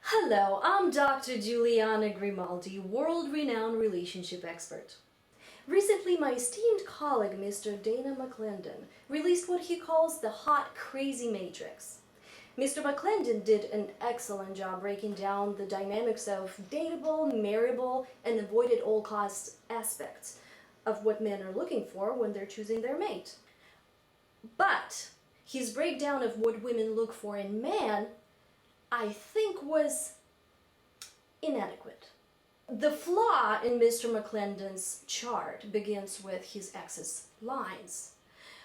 Hello, I'm Dr. Juliana Grimaldi, world-renowned relationship expert. Recently, my esteemed colleague, Mr. Dana McClendon, released what he calls the Hot Crazy Matrix. Mr. McClendon did an excellent job breaking down the dynamics of dateable, marriable, and avoid at all costs aspects of what men are looking for when they're choosing their mate. But his breakdown of what women look for in men, I think, was inadequate. The flaw in Mr. McClendon's chart begins with his axis lines.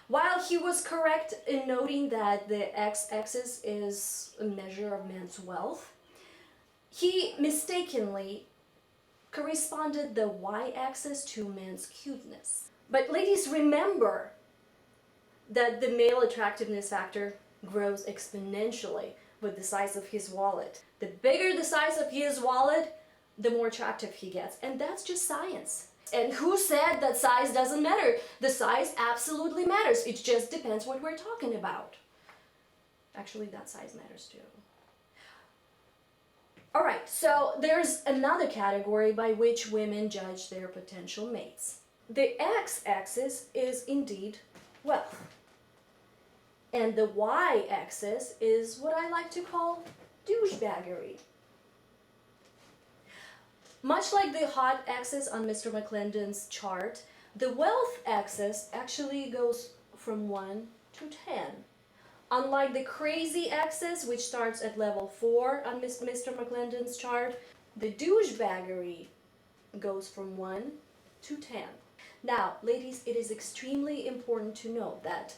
While he was correct in noting that the x-axis is a measure of man's wealth, he mistakenly corresponded the y-axis to man's cuteness. But ladies, remember that the male attractiveness factor grows exponentially with the size of his wallet. The bigger the size of his wallet, the more attractive he gets. And that's just science. And who said that size doesn't matter? The size absolutely matters. It just depends what we're talking about. Actually, that size matters too. Alright, so there's another category by which women judge their potential mates. The x-axis is indeed wealth. And the y-axis is what I like to call douchebaggery. Much like the hot axis on Mr. McClendon's chart, the wealth axis actually goes from 1 to 10. Unlike the crazy axis, which starts at level 4 on Mr. McClendon's chart, the douchebaggery goes from 1 to 10. Now, ladies, it is extremely important to note that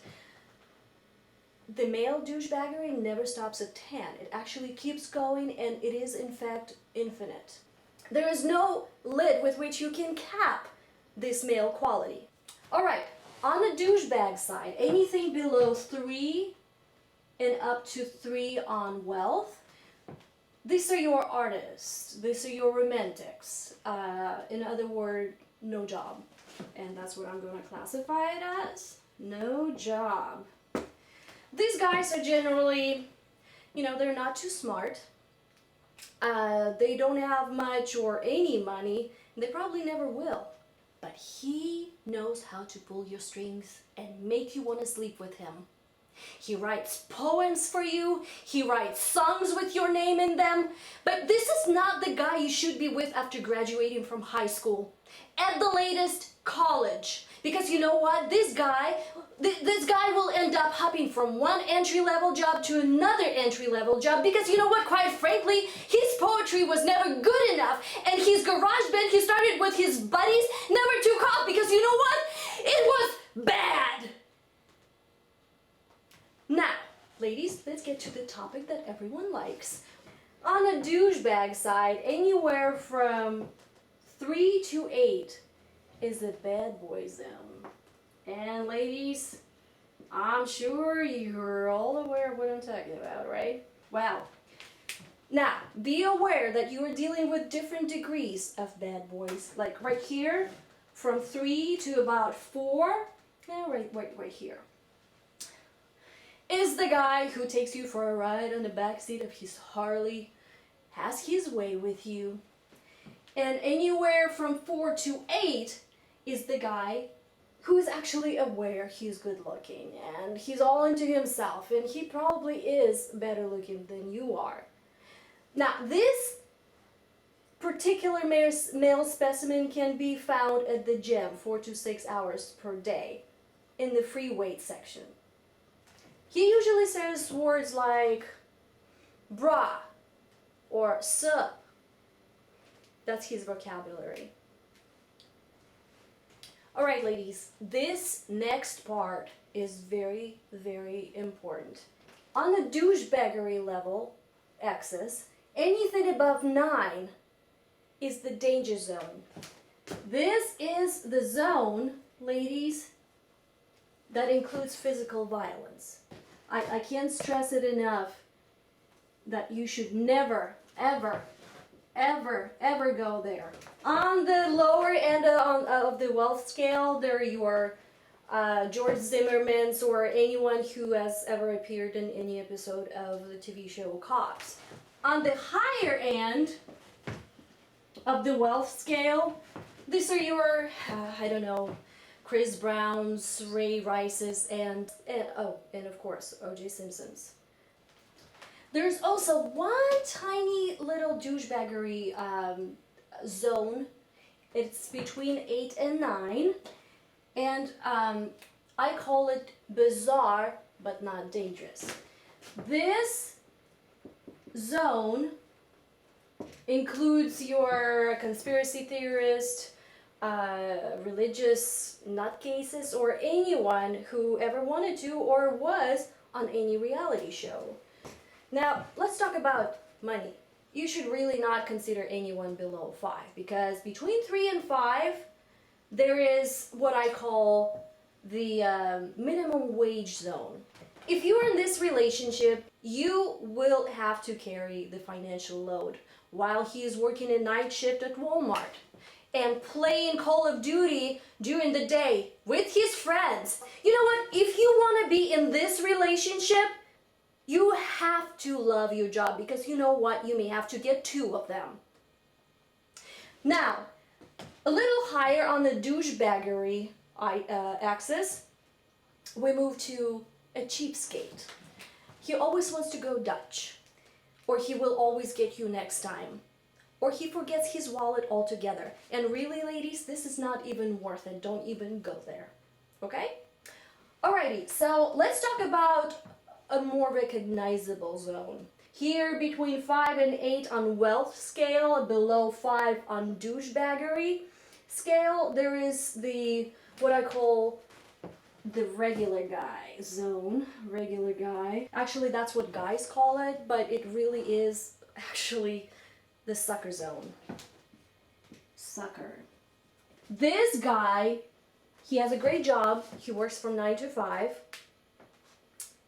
the male douchebaggery never stops at 10. It actually keeps going, and it is in fact infinite. There is no lid with which you can cap this male quality. Alright, on the douchebag side, anything below 3 and up to 3 on wealth, these are your artists, these are your romantics. In other words, no job. And that's what I'm going to classify it as. No job. These guys are generally, they're not too smart. They don't have much or any money, and they probably never will. But he knows how to pull your strings and make you want to sleep with him. He writes poems for you, he writes songs with your name in them, but this is not the guy you should be with after graduating from high school. At the latest, college. Because you know what? This guy will end up hopping from one entry-level job to another entry-level job because you know what? Quite frankly, his poetry was never good enough, and his garage band he started with his buddies never took off because you know what? It was bad. Now, ladies, let's get to the topic that everyone likes. On the douchebag side, anywhere from 3 to 8 is a bad boy zone. And ladies, I'm sure you're all aware of what I'm talking about, right? Wow. Now, be aware that you are dealing with different degrees of bad boys. Like right here, from 3 to about 4, right here, is the guy who takes you for a ride on the backseat of his Harley, has his way with you. And anywhere from 4 to 8 is the guy who is actually aware he's good looking and he's all into himself and he probably is better looking than you are. Now, this particular male specimen can be found at the gym 4 to 6 hours per day in the free weight section. He usually says words like brah or sup. That's his vocabulary. Alright, ladies, this next part is very, very important. On the douchebaggery level axis, anything above 9 is the danger zone. This is the zone, ladies, that includes physical violence. I can't stress it enough that you should never, ever go there. On the lower end of the wealth scale, there are your George Zimmerman's, or anyone who has ever appeared in any episode of the TV show Cops. On the higher end of the wealth scale, these are your, I don't know, Chris Brown's, Ray Rice's, and of course, O.J. Simpson's. There's also one tiny little douchebaggery zone. It's between 8 and 9. And I call it bizarre but not dangerous. This zone includes your conspiracy theorist, religious nutcases, or anyone who ever wanted to or was on any reality show. Now, let's talk about money. You should really not consider anyone below 5, because between 3 and 5, there is what I call the minimum wage zone. If you're in this relationship, you will have to carry the financial load while he is working a night shift at Walmart and playing Call of Duty during the day with his friends. You know what? If you want to be in this relationship, you have to love your job, because you know what? You may have to get 2 of them. Now, a little higher on the douchebaggery axis, we move to a cheapskate. He always wants to go Dutch, or he will always get you next time, or he forgets his wallet altogether. And really, ladies, this is not even worth it. Don't even go there. Okay? Alrighty, so let's talk about a more recognizable zone. Here, between 5 and 8 on wealth scale, below 5 on douchebaggery scale, there is the, what I call the regular guy zone. Regular guy. Actually, that's what guys call it, but it really is actually the sucker zone. Sucker. This guy, he has a great job. He works from 9 to 5.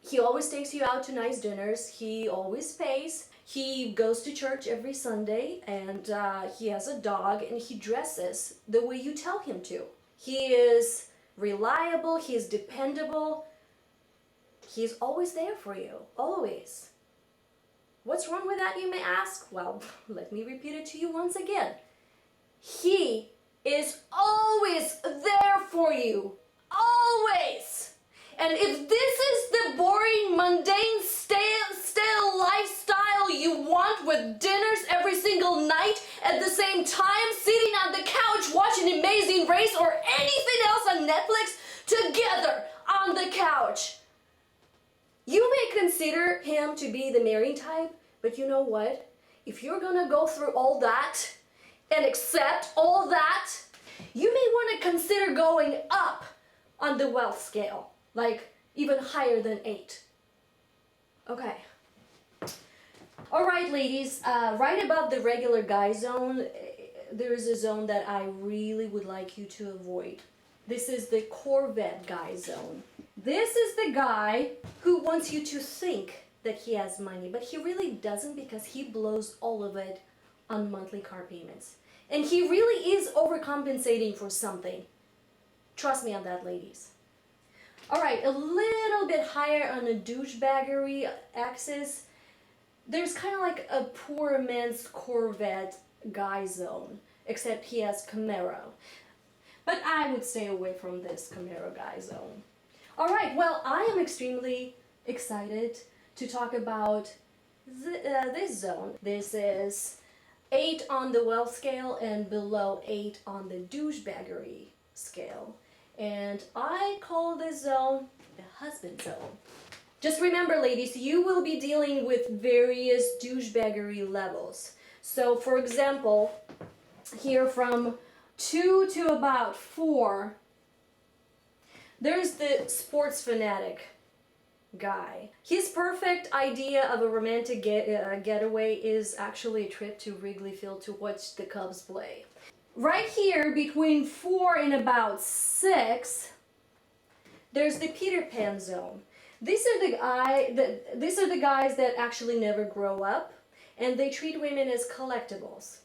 He always takes you out to nice dinners. He always pays. He goes to church every Sunday, and he has a dog, and he dresses the way you tell him to. He is reliable. He is dependable. He's always there for you. Always. What's wrong with that, you may ask? Well, let me repeat it to you once again. He is always there for you. Always. And if this is the boring, mundane, stale lifestyle you want, with dinners every single night at the same time, sitting on the couch watching Amazing Race or anything else on Netflix together on the couch, you may consider him to be the marrying type, but you know what? If you're gonna go through all that and accept all that, you may want to consider going up on the wealth scale. Like, even higher than 8. Okay. Alright, ladies, right above the regular guy zone, there is a zone that I really would like you to avoid. This is the Corvette guy zone. This is the guy who wants you to think that he has money, but he really doesn't, because he blows all of it on monthly car payments. And he really is overcompensating for something. Trust me on that, ladies. Alright, a little bit higher on the douchebaggery axis, there's kind of like a poor man's Corvette guy zone, except he has Camaro. But I would stay away from this Camaro guy zone. Alright, well, I am extremely excited to talk about this zone. This is 8 on the wealth scale and below 8 on the douchebaggery scale. And I call this zone the husband zone. Just remember, ladies, you will be dealing with various douchebaggery levels. So, for example, here from 2 to about 4, there's the sports fanatic guy. His perfect idea of a romantic getaway is actually a trip to Wrigley Field to watch the Cubs play. Right here, between 4 and about 6, there's the Peter Pan zone. These are the guys that actually never grow up, and they treat women as collectibles.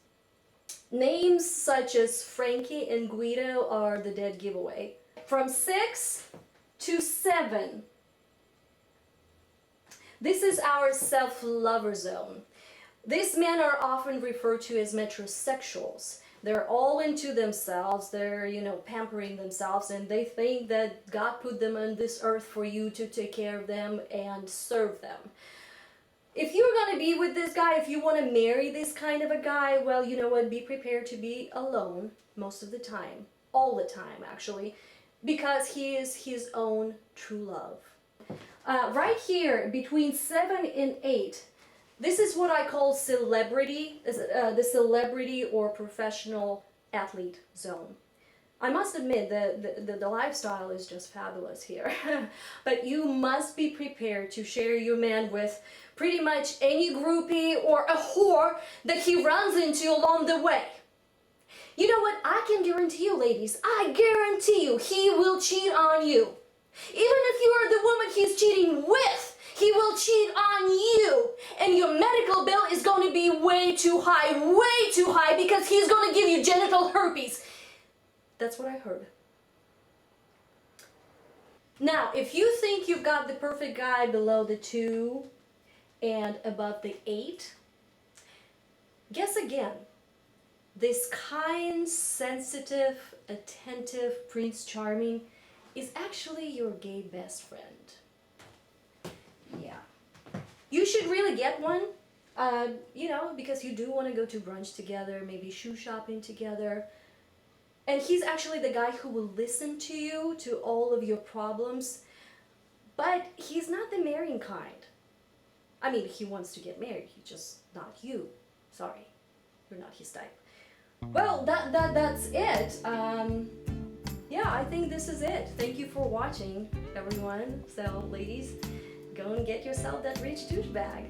Names such as Frankie and Guido are the dead giveaway. from 6 to 7. This is our self-lover zone. These men are often referred to as metrosexuals. They're all into themselves, they're, pampering themselves, and they think that God put them on this earth for you to take care of them and serve them. If you're going to be with this guy, if you want to marry this kind of a guy, well, you know what, be prepared to be alone most of the time. All the time, actually, because he is his own true love. Right here, between 7 and 8, this is what I call celebrity, the celebrity or professional athlete zone. I must admit that the lifestyle is just fabulous here. But you must be prepared to share your man with pretty much any groupie or a whore that he runs into along the way. You know what? I can guarantee you, ladies, I guarantee you he will cheat on you. Even if you are the woman he's cheating with, he will cheat on you. And your medical bill is going to be way too high because he's going to give you genital herpes. That's what I heard. Now, if you think you've got the perfect guy below the 2 and above the 8, guess again. This kind, sensitive, attentive Prince Charming is actually your gay best friend. Yeah. You should really get one, because you do want to go to brunch together, maybe shoe shopping together. And he's actually the guy who will listen to you, to all of your problems. But he's not the marrying kind. I mean, he wants to get married, he's just not you. Sorry, you're not his type. Well, that's it. Yeah, I think this is it. Thank you for watching, everyone. So, ladies, go and get yourself that rich douchebag.